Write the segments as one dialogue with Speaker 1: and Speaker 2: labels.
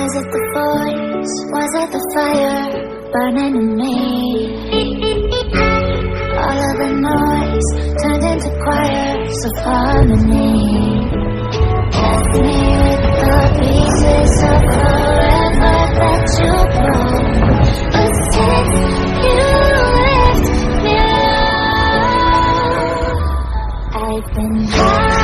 Speaker 1: Was it the voice? Was it the fire burning in me? All of the noise turned into choirs of harmony. Left me with the pieces of forever that you broke. But since you left me alone, I've been high.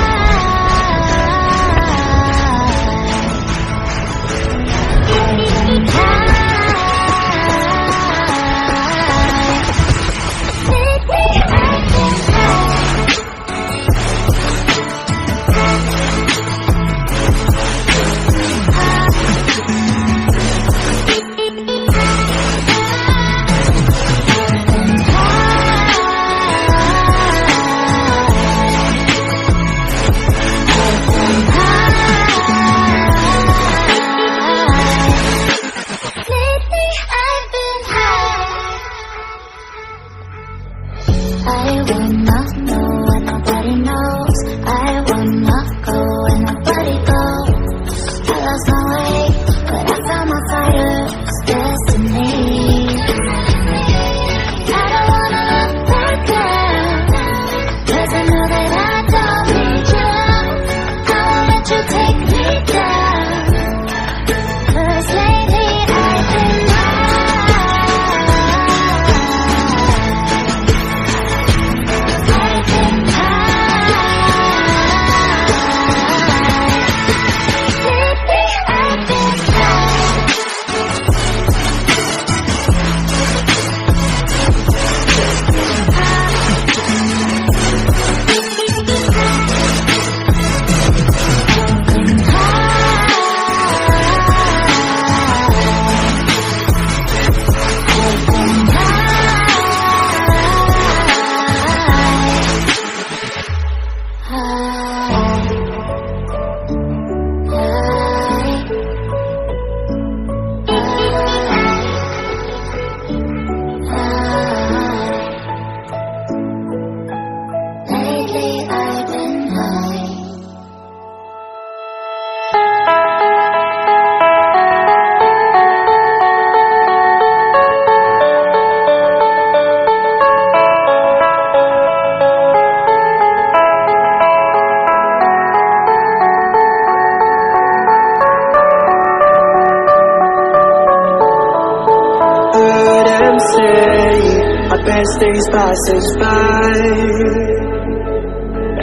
Speaker 2: Best days passes by,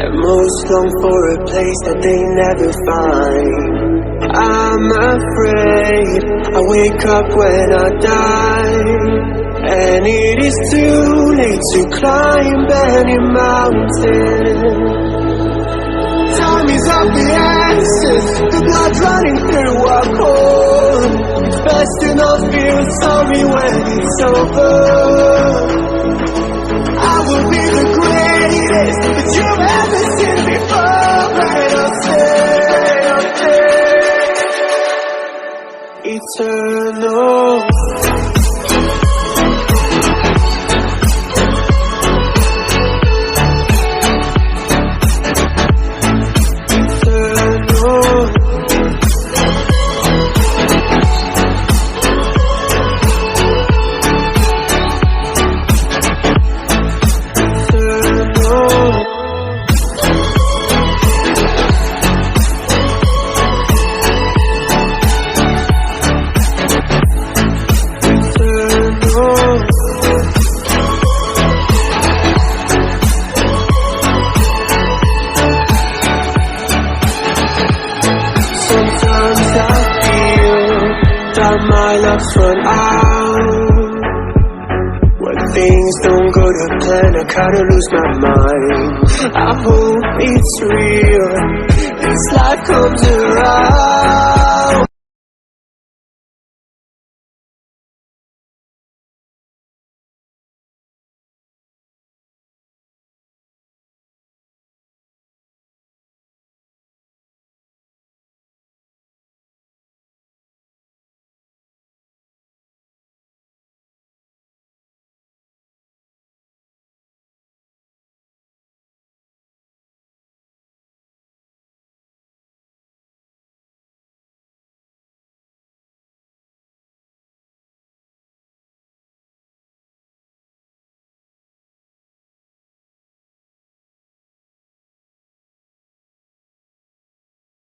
Speaker 2: and most long for a place that they never find. I'm afraid I wake up when I die, and it is too late to climb any mountain. Time is of the essence, the blood running through our core. It's best to not feel sorry when it's over. I will be the greatest that you've ever seen before. And I'll stay eternal. My love's run out. When things don't go to plan, I kinda lose my mind. I hope it's real, this life comes around.